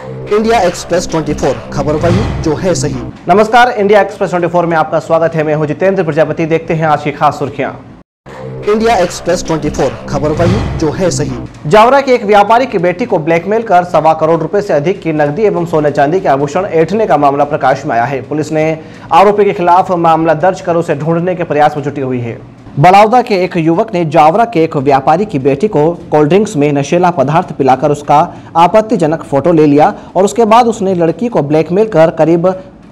India express 24 खबर वही जो है सही। नमस्कार, इंडिया एक्सप्रेस 24 में आपका स्वागत है। मैं हूं जितेंद्र प्रजापति। देखते हैं आज की खास सुर्खियां। इंडिया एक्सप्रेस 24 खबर वही जो है सही। जावरा के एक व्यापारी की बेटी को ब्लैकमेल कर 1.25 करोड़ रुपए से अधिक की नकदी एवं सोने चांदी के आभूषण ऐंठने का मामला प्रकाश में आया है। पुलिस ने आरोपी के खिलाफ मामला दर्ज कर उसे ढूंढने के प्रयास में जुटी हुई है। बलौदा के एक युवक ने जावरा के एक व्यापारी की बेटी को कोल्ड ड्रिंक्स में नशीला पदार्थ पिलाकर उसका आपत्तिजनक फोटो ले लिया और उसके बाद उसने लड़की को ब्लैकमेल कर करीब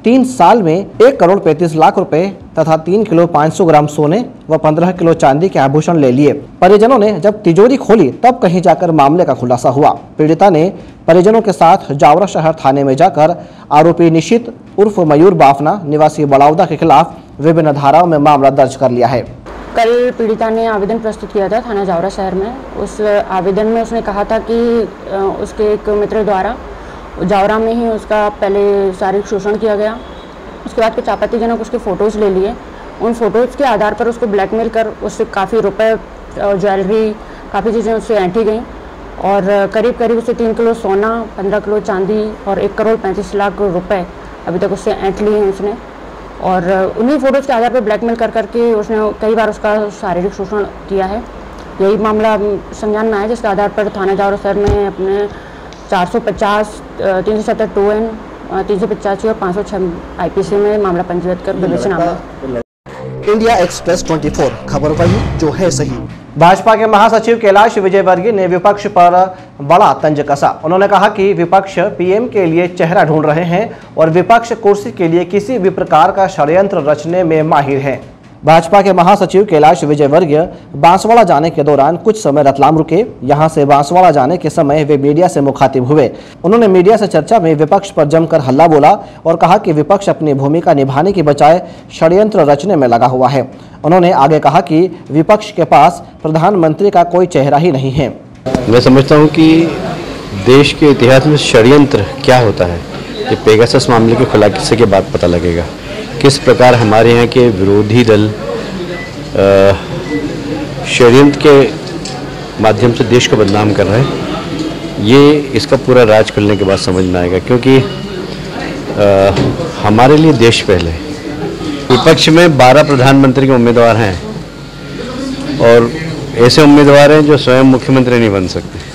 3 साल में 1 करोड़ 35 लाख रुपए तथा 3 किलो 500 ग्राम सोने व 15 किलो चांदी के आभूषण ले लिए। परिजनों ने जब तिजोरी खोली तब कहीं जाकर मामले का खुलासा हुआ। पीड़िता ने परिजनों के साथ जावरा शहर थाने में जाकर आरोपी निशित उर्फ मयूर बाफना निवासी बलौदा के खिलाफ विभिन्न धाराओं में मामला दर्ज कर लिया है। कल पीड़िता ने आवेदन प्रस्तुत किया था थाना जावरा शहर में। उस आवेदन में उसने कहा था कि उसके एक मित्र द्वारा जावरा में ही उसका पहले शारीरिक शोषण किया गया। उसके बाद कुछ आपत्तिजनक उसके फ़ोटोज़ ले लिए। उन फ़ोटोज़ के आधार पर उसको ब्लैकमेल कर उससे काफ़ी रुपए और ज्वेलरी काफ़ी चीज़ें उससे ऐंठी गई और करीब करीब उससे 3 किलो सोना, 15 किलो चांदी और 1 करोड़ 35 लाख रुपए अभी तक उससे ऐंठ लिए हैं उसने। और उन्हीं फ़ोटोज़ के आधार पर ब्लैकमेल कर करके उसने कई बार उसका शारीरिक शोषण किया है। यही मामला संज्ञान में आया, जिसके आधार पर थाना जावरा शहर में अपने 450, 370 2N, 385 और 506 IPC में मामला पंजीबद्ध कर विवेचना में। इंडिया एक्सप्रेस 24 खबर वही जो है सही। भाजपा के महासचिव कैलाश विजयवर्गीय ने विपक्ष पर बड़ा तंज कसा। उन्होंने कहा कि विपक्ष पीएम के लिए चेहरा ढूंढ रहे हैं और विपक्ष कुर्सी के लिए किसी भी प्रकार का षड्यंत्र रचने में माहिर है। भाजपा के महासचिव कैलाश विजयवर्गीय बांसवाड़ा जाने के दौरान कुछ समय रतलाम रुके। यहां से बांसवाड़ा जाने के समय वे मीडिया से मुखातिब हुए। उन्होंने मीडिया से चर्चा में विपक्ष पर जमकर हल्ला बोला और कहा कि विपक्ष अपनी भूमिका निभाने की बजाय षड्यंत्र रचने में लगा हुआ है। उन्होंने आगे कहा कि विपक्ष के पास प्रधानमंत्री का कोई चेहरा ही नहीं है। मैं समझता हूँ कि देश के इतिहास में षड्यंत्र क्या होता है ये पेगासस मामले के खुलासे के बाद पता लगेगा। किस प्रकार हमारे यहाँ के विरोधी दल षड्यंत्र के माध्यम से देश को बदनाम कर रहे हैं, ये इसका पूरा राज खुलने के बाद समझ में आएगा। क्योंकि हमारे लिए देश पहले। विपक्ष में 12 प्रधानमंत्री के उम्मीदवार हैं और ऐसे उम्मीदवार हैं जो स्वयं मुख्यमंत्री नहीं बन सकते।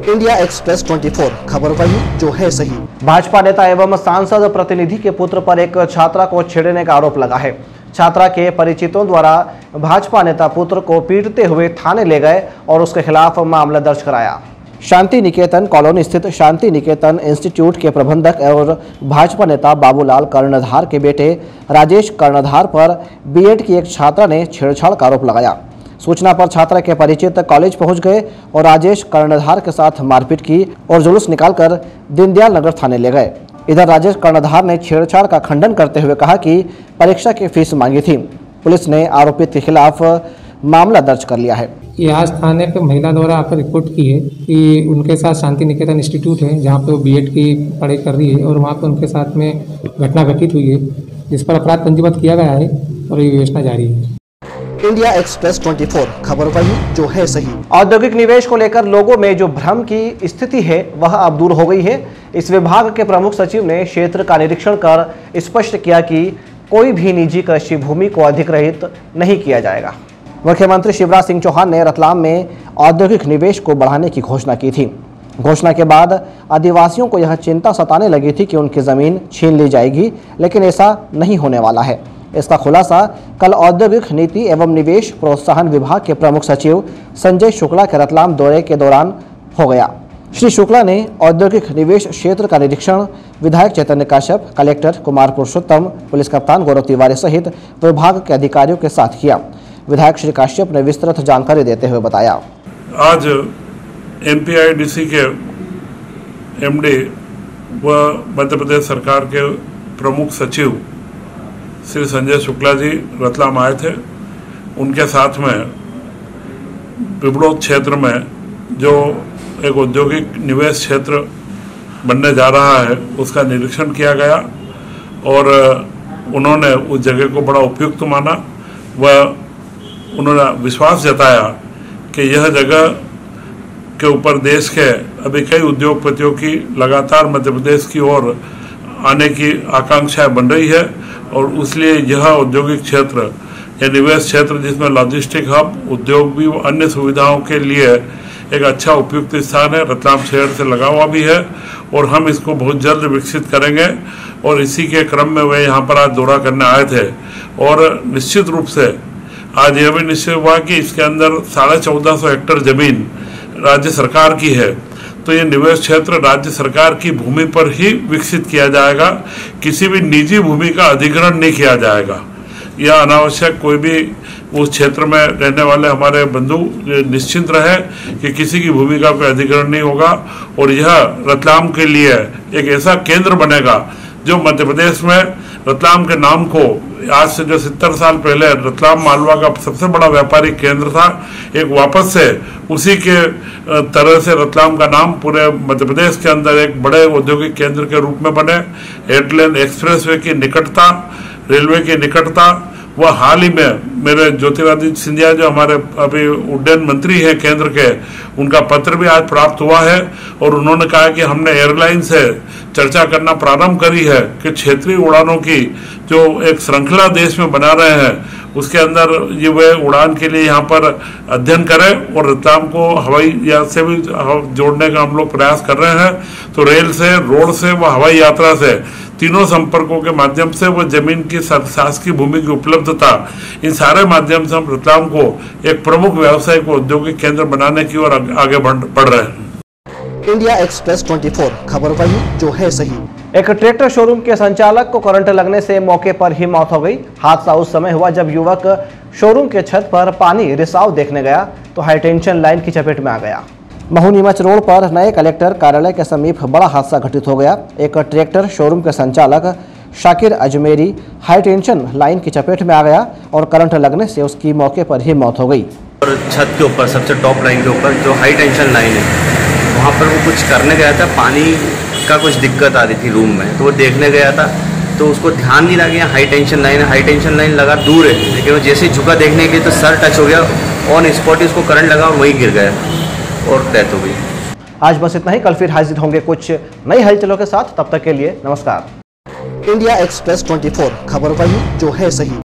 इंडिया एक्सप्रेस 24 खबर वही जो है सही। भाजपा नेता एवं सांसद प्रतिनिधि के पुत्र पर एक छात्रा को छेड़ने का आरोप लगा है। छात्रा के परिचितों द्वारा भाजपा नेता पुत्र को पीटते हुए थाने ले गए और उसके खिलाफ मामला दर्ज कराया। शांति निकेतन कॉलोनी स्थित शांति निकेतन इंस्टीट्यूट के प्रबंधक और भाजपा नेता बाबूलाल कर्णधार के बेटे राजेश कर्णधार पर बीएड की एक छात्रा ने छेड़छाड़ का आरोप लगाया। सूचना पर छात्रा के परिचित कॉलेज पहुंच गए और राजेश कर्णधार के साथ मारपीट की और जुलूस निकालकर दीनदयाल नगर थाने ले गए। इधर राजेश कर्णधार ने छेड़छाड़ का खंडन करते हुए कहा कि परीक्षा की फीस मांगी थी। पुलिस ने आरोपित के खिलाफ मामला दर्ज कर लिया है। आज थाने पे महिला द्वारा आकर रिपोर्ट की है कि उनके साथ शांति निकेतन इंस्टीट्यूट है जहाँ पे वो बीएड की पढ़ाई कर रही है और वहाँ पे उनके साथ में घटना घटित हुई है, जिस पर अपराध पंजीबद्ध किया गया है और ये विवेचना जारी है। इंडिया एक्सप्रेस 24 खबर वही जो है सही। औद्योगिक निवेश को लेकर लोगों में जो भ्रम की स्थिति है वह अब दूर हो गई है। इस विभाग के प्रमुख सचिव ने क्षेत्र का निरीक्षण कर स्पष्ट किया कि कोई भी निजी कृषि भूमि को अधिग्रहित नहीं किया जाएगा। मुख्यमंत्री शिवराज सिंह चौहान ने रतलाम में औद्योगिक निवेश को बढ़ाने की घोषणा की थी। घोषणा के बाद आदिवासियों को यह चिंता सताने लगी थी कि उनकी जमीन छीन ली जाएगी, लेकिन ऐसा नहीं होने वाला है। इसका खुलासा कल औद्योगिक नीति एवं निवेश प्रोत्साहन विभाग के प्रमुख सचिव संजय शुक्ला के रतलाम दौरे के दौरान हो गया। श्री शुक्ला ने औद्योगिक निवेश क्षेत्र का निरीक्षण विधायक चैतन्य काश्यप, कलेक्टर कुमार पुरुषोत्तम, पुलिस कप्तान गौरव तिवारी सहित विभाग के अधिकारियों के साथ किया। विधायक श्री काश्यप ने विस्तृत जानकारी देते हुए बताया, आज MPIDC के MD व मध्य प्रदेश सरकार के प्रमुख सचिव श्री संजय शुक्ला जी रतलाम आए थे। उनके साथ में पिपड़ोद क्षेत्र में जो एक औद्योगिक निवेश क्षेत्र बनने जा रहा है उसका निरीक्षण किया गया और उन्होंने उस जगह को बड़ा उपयुक्त माना व उन्होंने विश्वास जताया कि यह जगह के ऊपर देश के अभी कई उद्योगपतियों की लगातार मध्य प्रदेश की ओर आने की आकांक्षाएं बन रही है और इसलिए यह औद्योगिक क्षेत्र या निवेश क्षेत्र जिसमें लॉजिस्टिक हब, उद्योग भी व अन्य सुविधाओं के लिए एक अच्छा उपयुक्त स्थान है, रतलाम शहर से लगा हुआ भी है और हम इसको बहुत जल्द विकसित करेंगे। और इसी के क्रम में वे यहाँ पर आज दौरा करने आए थे और निश्चित रूप से आज यह भी निश्चय हुआ कि इसके अंदर 1450 हेक्टेयर जमीन राज्य सरकार की है, तो ये निवेश क्षेत्र राज्य सरकार की भूमि पर ही विकसित किया जाएगा, किसी भी निजी भूमि का अधिग्रहण नहीं किया जाएगा। यह अनावश्यक कोई भी उस क्षेत्र में रहने वाले हमारे बंधु निश्चिंत रहे कि किसी की भूमि का कोई अधिग्रहण नहीं होगा और यह रतलाम के लिए एक ऐसा केंद्र बनेगा जो मध्य प्रदेश में रतलाम के नाम को आज से जो 70 साल पहले रतलाम मालवा का सबसे बड़ा व्यापारिक केंद्र था, एक वापस से उसी के तरह से रतलाम का नाम पूरे मध्य प्रदेश के अंदर एक बड़े औद्योगिक केंद्र के रूप में बने। एयरलाइन एक्सप्रेसवे की निकटता, रेलवे की निकटता, वह हाल ही में मेरे ज्योतिरादित्य सिंधिया जो हमारे अभी उड्डयन मंत्री हैं केंद्र के, उनका पत्र भी आज प्राप्त हुआ है और उन्होंने कहा कि हमने एयरलाइन से चर्चा करना प्रारंभ करी है कि क्षेत्रीय उड़ानों की जो एक श्रृंखला देश में बना रहे हैं उसके अंदर ये वे उड़ान के लिए यहाँ पर अध्ययन करें और रतलाम को हवाई यात्रा से भी जोड़ने का हम लोग प्रयास कर रहे हैं। तो रेल से, रोड से व हवाई यात्रा से तीनों संपर्कों के माध्यम से वो जमीन की शासकीय भूमि की उपलब्धता, इन सारे माध्यम से हम रतलाम को एक प्रमुख व्यावसायिक औद्योगिक केंद्र बनाने की ओर आगे बढ़ रहे हैं। इंडिया एक्सप्रेस 24 खबर वही जो है सही। एक ट्रैक्टर शोरूम के संचालक को करंट लगने से मौके पर ही मौत हो गई। हादसा उस समय हुआ जब युवक शोरूम के छत पर पानी रिसाव देखने गया तो हाईटेंशन लाइन की चपेट में आ गया। महू नीमच रोड पर नए कलेक्टर कार्यालय के समीप बड़ा हादसा घटित हो गया। एक ट्रैक्टर शोरूम के संचालक शाकिर अजमेरी हाईटेंशन लाइन की चपेट में आ गया और करंट लगने से उसकी मौके पर ही मौत हो गई। और छत के ऊपर सबसे टॉप लाइन के ऊपर जो हाई टेंशन लाइन है वहाँ पर वो कुछ करने गया था, पानी का कुछ दिक्कत आ रही थी रूम में, तो वो देखने गया था तो उसको ध्यान नहीं लगा हाई टेंशन लाइन है। हाई टेंशन लाइन लगा दूर है, लेकिन वो जैसे ही झुका देखने के लिए तो सर टच हो गया, ऑन स्पॉट ही उसको करंट लगा और वहीं गिर गया और डेथ हो गई। आज बस इतना ही, कल फिर हाजिर होंगे कुछ नई हलचलों के साथ। तब तक के लिए नमस्कार। इंडिया एक्सप्रेस 24 खबर वही जो है सही।